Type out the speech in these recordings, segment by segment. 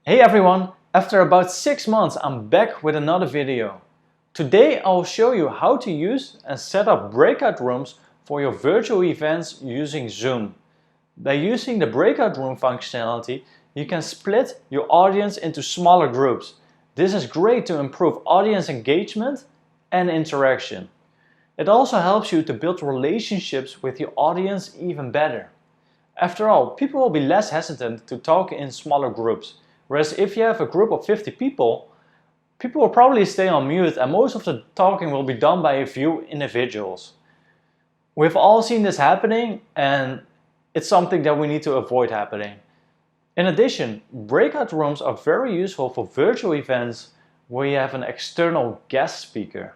Hey everyone! After about 6 months I'm back with another video. Today I'll show you how to use and set up breakout rooms for your virtual events using Zoom. By using the breakout room functionality, you can split your audience into smaller groups. This is great to improve audience engagement and interaction. It also helps you to build relationships with your audience even better. After all, people will be less hesitant to talk in smaller groups. Whereas if you have a group of 50 people, people will probably stay on mute and most of the talking will be done by a few individuals. We've all seen this happening and it's something that we need to avoid happening. In addition, breakout rooms are very useful for virtual events where you have an external guest speaker.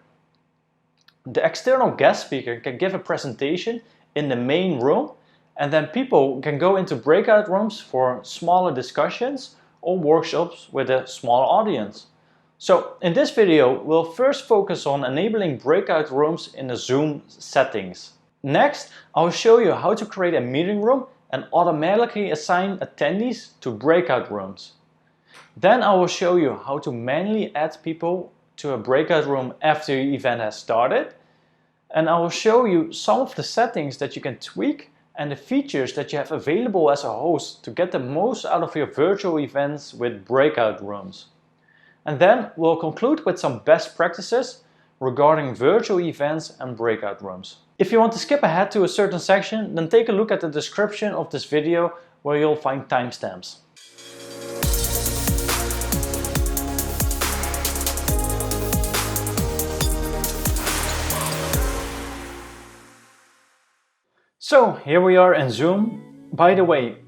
The external guest speaker can give a presentation in the main room and then people can go into breakout rooms for smaller discussions or workshops with a small audience. So in this video, we'll first focus on enabling breakout rooms in the Zoom settings. Next, I'll show you how to create a meeting room and automatically assign attendees to breakout rooms. Then I will show you how to manually add people to a breakout room after your event has started. And I will show you some of the settings that you can tweak and the features that you have available as a host to get the most out of your virtual events with breakout rooms. And then we'll conclude with some best practices regarding virtual events and breakout rooms. If you want to skip ahead to a certain section, then take a look at the description of this video where you'll find timestamps. So here we are in Zoom. By the way,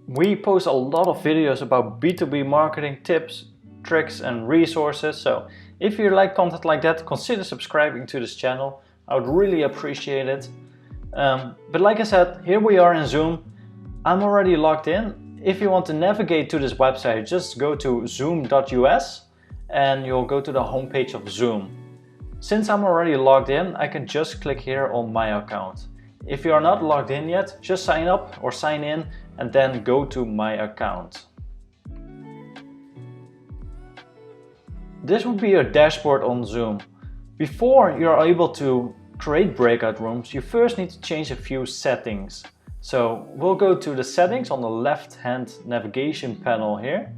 we post a lot of videos about B2B marketing tips, tricks and resources. So if you like content like that, consider subscribing to this channel. I would really appreciate it. But like I said, here we are in Zoom. I'm already logged in. If you want to navigate to this website, just go to zoom.us and you'll go to the homepage of Zoom. Since I'm already logged in, I can just click here on my account. If you are not logged in yet, just sign up or sign in and then go to my account. This would be your dashboard on Zoom. Before you're able to create breakout rooms, you first need to change a few settings. So we'll go to the settings on the left-hand navigation panel here.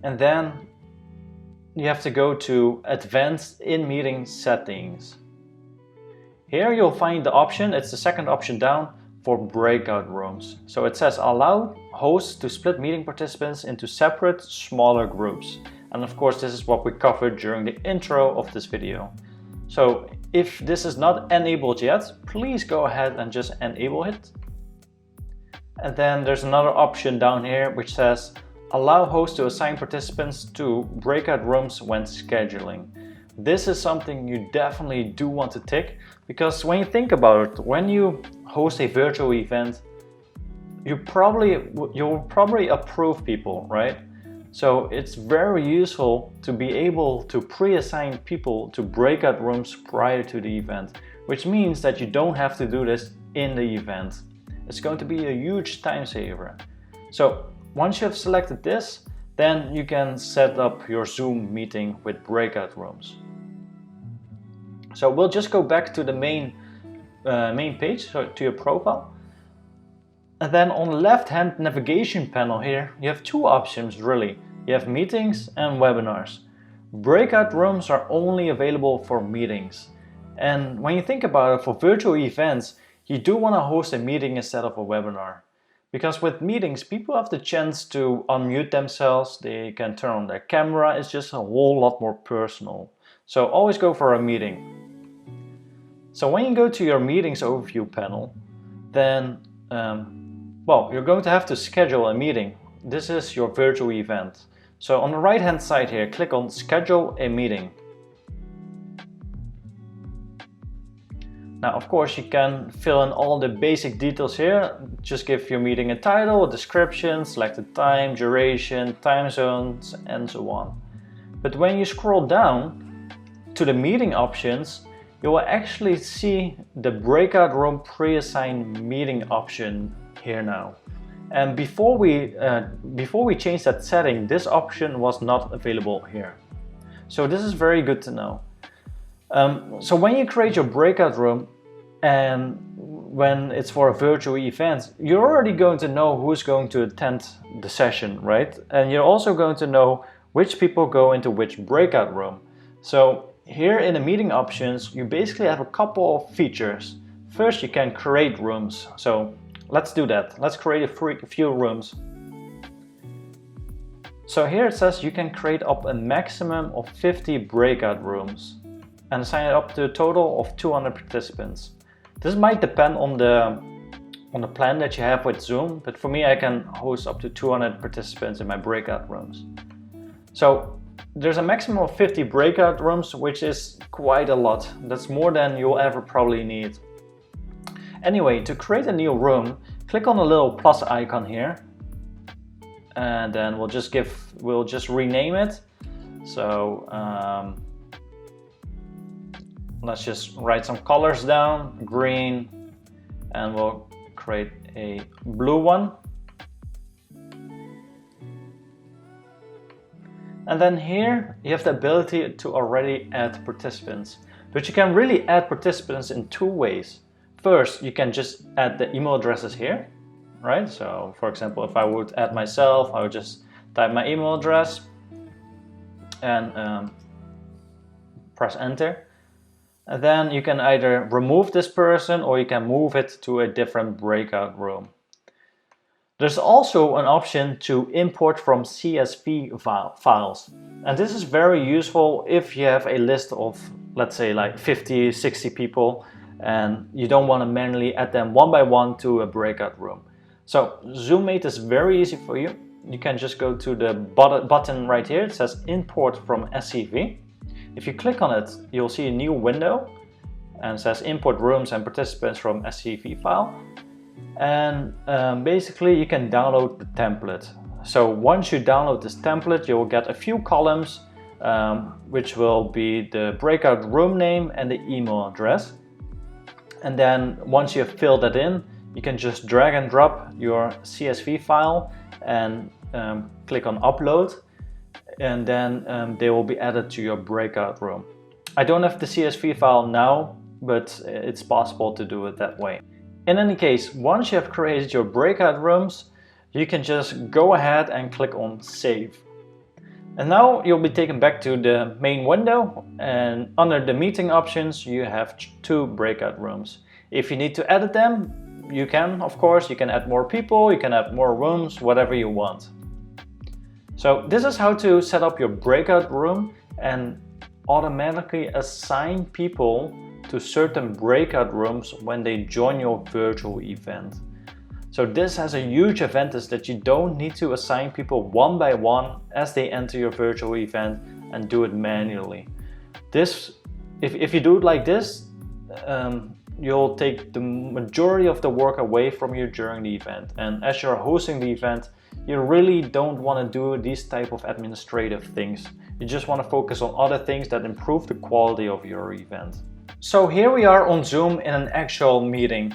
And then you have to go to Advanced in-meeting settings. Here you'll find the option, it's the second option down, for breakout rooms. So it says allow hosts to split meeting participants into separate, smaller groups. And of course this is what we covered during the intro of this video. So if this is not enabled yet, please go ahead and just enable it. And then there's another option down here which says allow hosts to assign participants to breakout rooms when scheduling. This is something you definitely do want to tick, because when you think about it, when you host a virtual event, you'll probably approve people, right? So it's very useful to be able to pre-assign people to breakout rooms prior to the event, which means that you don't have to do this in the event. It's going to be a huge time saver. So once you have selected this, then you can set up your Zoom meeting with breakout rooms. So we'll just go back to the main page, so to your profile. And then on the left-hand navigation panel here, you have two options really. You have meetings and webinars. Breakout rooms are only available for meetings. And when you think about it, for virtual events, you do want to host a meeting instead of a webinar. Because with meetings, people have the chance to unmute themselves, they can turn on their camera, it's just a whole lot more personal. So always go for a meeting. So when you go to your meetings overview panel, then, well, you're going to have to schedule a meeting. This is your virtual event. So on the right hand side here, click on schedule a meeting. Now, of course, you can fill in all the basic details here. Just give your meeting a title, a description, select the time, duration, time zones, and so on. But when you scroll down to the meeting options, you will actually see the breakout room pre-assigned meeting option here now. And before we change that setting, this option was not available here. So this is very good to know. So when you create your breakout room, and when it's for a virtual event, you're already going to know who's going to attend the session, right? And you're also going to know which people go into which breakout room. So here in the meeting options, you basically have a couple of features. First, you can create rooms. So let's do that. Let's create a few rooms. So here it says you can create up a maximum of 50 breakout rooms and sign up to a total of 200 participants. This might depend on the plan that you have with Zoom, but for me I can host up to 200 participants in my breakout rooms. So there's a maximum of 50 breakout rooms, which is quite a lot. That's more than you'll ever probably need. Anyway, to create a new room, click on the little plus icon here, and then we'll just rename it. So let's just write some colors down, green, and we'll create a blue one. And then here you have the ability to already add participants, but you can really add participants in two ways. First, you can just add the email addresses here, right? So for example, if I would add myself, I would just type my email address and press enter. And then you can either remove this person or you can move it to a different breakout room. There's also an option to import from CSV files. And this is very useful if you have a list of, let's say, like 50, 60 people and you don't want to manually add them one by one to a breakout room. So Zoom made this very easy for you. You can just go to the button right here. It says import from SCV. If you click on it, you'll see a new window and it says import rooms and participants from SCV file. And basically you can download the template. So once you download this template, you'll get a few columns, which will be the breakout room name and the email address. And then once you have filled that in, you can just drag and drop your CSV file and click on upload. And then they will be added to your breakout room. I don't have the CSV file now, but it's possible to do it that way. In any case, once you have created your breakout rooms, you can just go ahead and click on save. And now you'll be taken back to the main window, and under the meeting options you have two breakout rooms. If you need to edit them, you can, of course. You can add more people, you can add more rooms, whatever you want. So this is how to set up your breakout room and automatically assign people to certain breakout rooms when they join your virtual event. So this has a huge advantage that you don't need to assign people one by one as they enter your virtual event and do it manually. This, if you do it like this, you'll take the majority of the work away from you during the event. And as you're hosting the event, you really don't want to do these type of administrative things. You just want to focus on other things that improve the quality of your event. So here we are on Zoom in an actual meeting.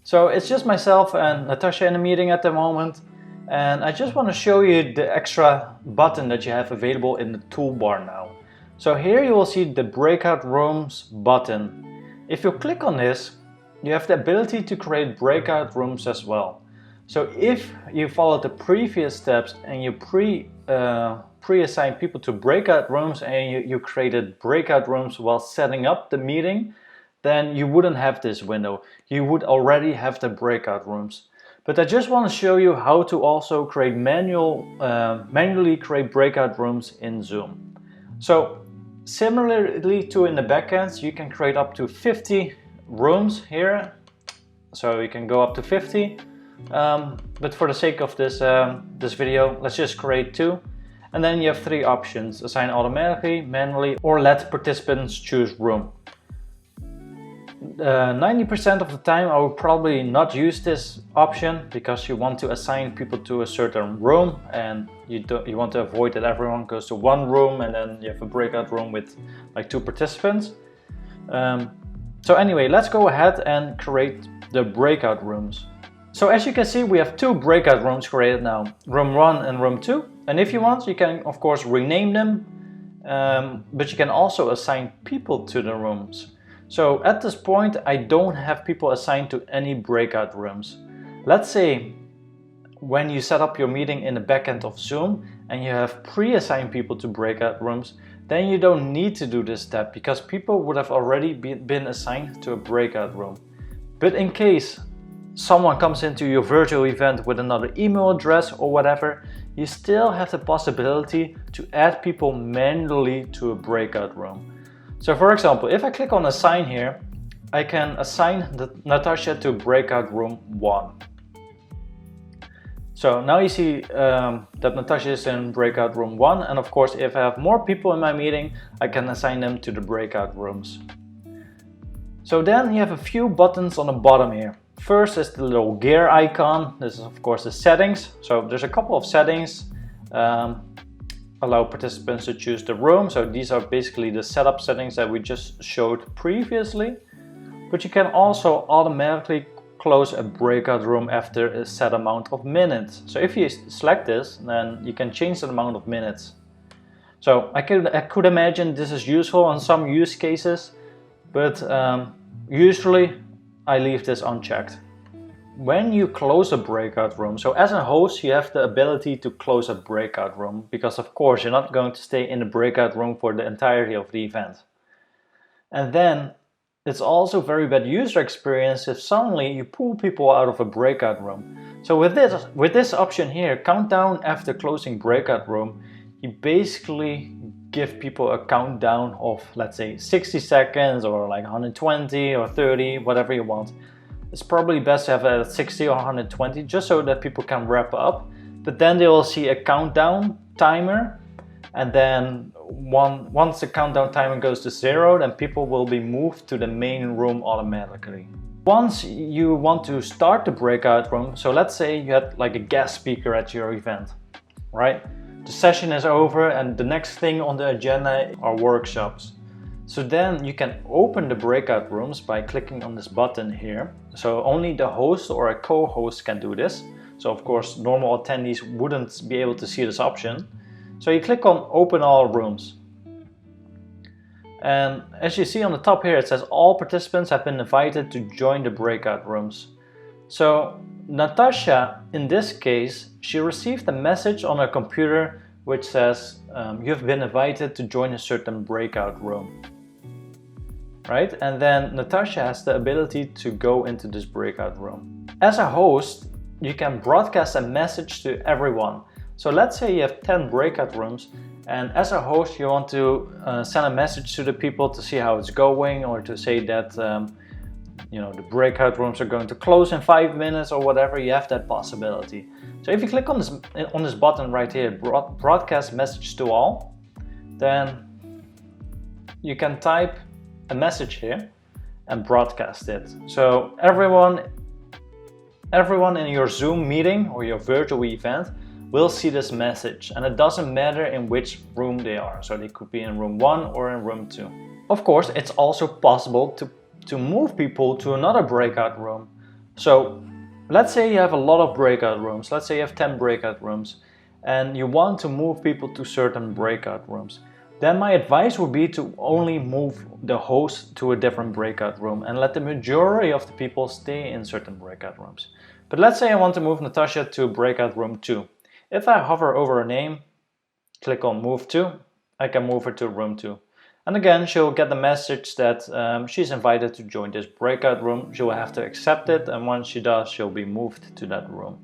So it's just myself and Natasha in a meeting at the moment. And I just want to show you the extra button that you have available in the toolbar now. So here you will see the breakout rooms button. If you click on this, you have the ability to create breakout rooms as well. So if you follow the previous steps and you pre-assign people to breakout rooms and you created breakout rooms while setting up the meeting, then you wouldn't have this window. You would already have the breakout rooms. But I just want to show you how to also create manually create breakout rooms in Zoom. So similarly to in the backend, you can create up to 50 rooms here. So you can go up to 50. But for the sake of this video, let's just create 2. And then you have 3 options: assign automatically, manually, or let participants choose room. 90% of the time I will probably not use this option because you want to assign people to a certain room and you want to avoid that everyone goes to one room and then you have a breakout room with like 2 participants. So anyway, let's go ahead and create the breakout rooms. So as you can see, we have 2 breakout rooms created now, room 1 and room 2. And if you want, you can of course rename them, but you can also assign people to the rooms. So at this point, I don't have people assigned to any breakout rooms. Let's say when you set up your meeting in the backend of Zoom and you have pre-assigned people to breakout rooms, then you don't need to do this step because people would have already been assigned to a breakout room. But in case someone comes into your virtual event with another email address or whatever, you still have the possibility to add people manually to a breakout room. So for example, if I click on assign here, I can assign Natasha to breakout room 1. So now you see that Natasha is in breakout room 1, and of course if I have more people in my meeting, I can assign them to the breakout rooms. So then you have a few buttons on the bottom here. First is the little gear icon. This is of course the settings. So there's a couple of settings. Allow participants to choose the room. So these are basically the setup settings that we just showed previously. But you can also automatically close a breakout room after a set amount of minutes. So if you select this, then you can change the amount of minutes. So I could imagine this is useful on some use cases, but usually I leave this unchecked. When you close a breakout room, so as a host you have the ability to close a breakout room because of course you're not going to stay in the breakout room for the entirety of the event. And then it's also very bad user experience if suddenly you pull people out of a breakout room. So with this option here, countdown after closing breakout room, you basically give people a countdown of, let's say, 60 seconds or like 120 or 30, whatever you want. It's probably best to have a 60 or 120 just so that people can wrap up. But then they will see a countdown timer, and then once the countdown timer goes to 0, then people will be moved to the main room automatically. Once you want to start the breakout room, so let's say you had like a guest speaker at your event, right? The session is over and the next thing on the agenda are workshops. So then you can open the breakout rooms by clicking on this button here. So only the host or a co-host can do this. So of course normal attendees wouldn't be able to see this option. So you click on open all rooms. And as you see on the top here, it says all participants have been invited to join the breakout rooms. So Natasha, in this case, she received a message on her computer which says you've been invited to join a certain breakout room. Right? And then Natasha has the ability to go into this breakout room. As a host, you can broadcast a message to everyone. So let's say you have 10 breakout rooms, and as a host you want to send a message to the people to see how it's going, or to say that the breakout rooms are going to close in 5 minutes or whatever. You have that possibility. So if you click on this button right here, broadcast message to all, then you can type a message here and broadcast it. So everyone in your Zoom meeting or your virtual event will see this message, and it doesn't matter in which room they are. So they could be in room 1 or in room 2. Of course, it's also possible to move people to another breakout room. So let's say you have a lot of breakout rooms. Let's say you have 10 breakout rooms and you want to move people to certain breakout rooms. Then my advice would be to only move the host to a different breakout room and let the majority of the people stay in certain breakout rooms. But let's say I want to move Natasha to breakout room 2. If I hover over her name, click on move to, I can move her to room 2. And again, she'll get the message that she's invited to join this breakout room. She will have to accept it, and once she does, she'll be moved to that room.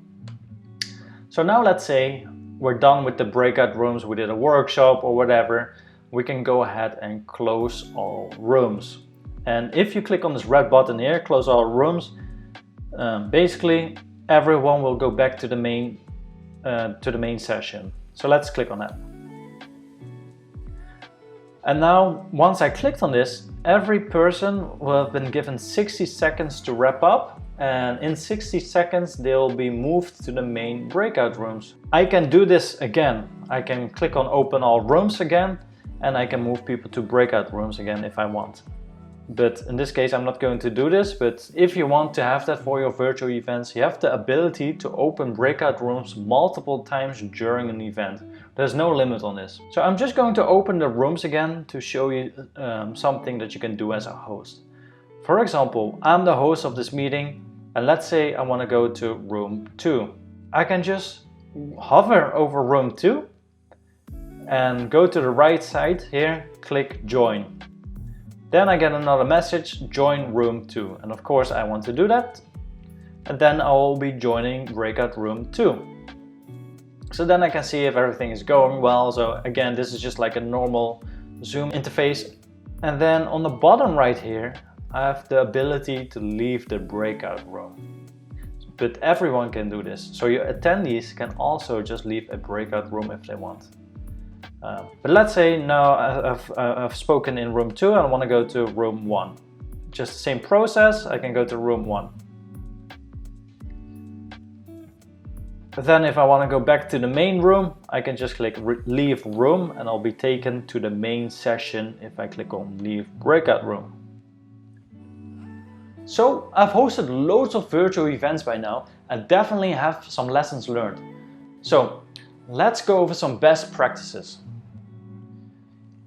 So now let's say we're done with the breakout rooms, we did a workshop or whatever. We can go ahead and close all rooms. And if you click on this red button here, close all rooms, basically everyone will go back to the main session. So let's click on that. And now once I clicked on this, every person will have been given 60 seconds to wrap up, and in 60 seconds they'll be moved to the main breakout rooms. I can do this again. I can click on open all rooms again, and I can move people to breakout rooms again if I want. But in this case, I'm not going to do this, but if you want to have that for your virtual events, you have the ability to open breakout rooms multiple times during an event. There's no limit on this. So I'm just going to open the rooms again to show you something that you can do as a host. For example, I'm the host of this meeting, and let's say I want to go to room 2. I can just hover over room 2 and go to the right side here, click join. Then I get another message, join room 2. And of course I want to do that. And then I will be joining breakout room 2. So then I can see if everything is going well. So again, this is just like a normal Zoom interface. And then on the bottom right here, I have the ability to leave the breakout room. But everyone can do this. So your attendees can also just leave a breakout room if they want. But let's say now I've spoken in room 2 and I want to go to room 1. Just the same process, I can go to room 1. But then if I want to go back to the main room, I can just click leave room and I'll be taken to the main session if I click on leave breakout room. So I've hosted loads of virtual events by now and definitely have some lessons learned. So let's go over some best practices.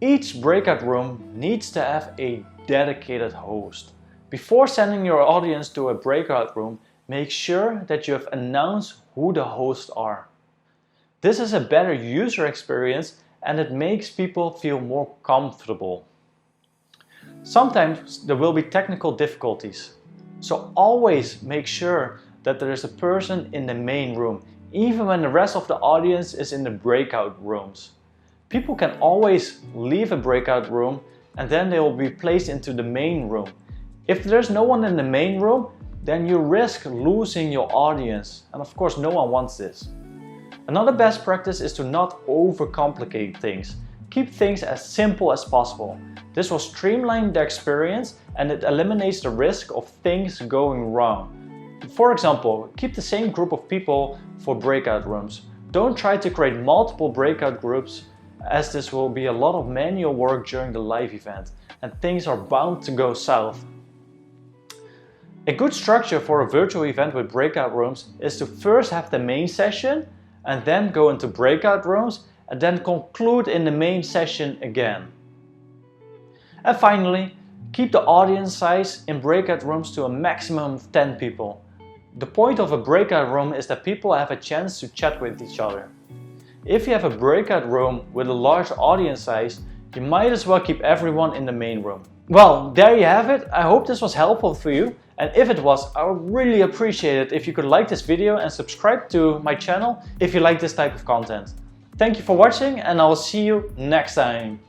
Each breakout room needs to have a dedicated host. Before sending your audience to a breakout room, make sure that you have announced who the hosts are. This is a better user experience and it makes people feel more comfortable. Sometimes there will be technical difficulties, so always make sure that there is a person in the main room, even when the rest of the audience is in the breakout rooms. People can always leave a breakout room and then they will be placed into the main room. If there's no one in the main room, then you risk losing your audience, and of course no one wants this. Another best practice is to not overcomplicate things. Keep things as simple as possible. This will streamline the experience and it eliminates the risk of things going wrong. For example, keep the same group of people for breakout rooms. Don't try to create multiple breakout groups, as this will be a lot of manual work during the live event and things are bound to go south. A good structure for a virtual event with breakout rooms is to first have the main session and then go into breakout rooms and then conclude in the main session again. And finally, keep the audience size in breakout rooms to a maximum of 10 people. The point of a breakout room is that people have a chance to chat with each other. If you have a breakout room with a large audience size, you might as well keep everyone in the main room. Well, there you have it. I hope this was helpful for you. And if it was, I would really appreciate it if you could like this video and subscribe to my channel if you like this type of content. Thank you for watching and I will see you next time.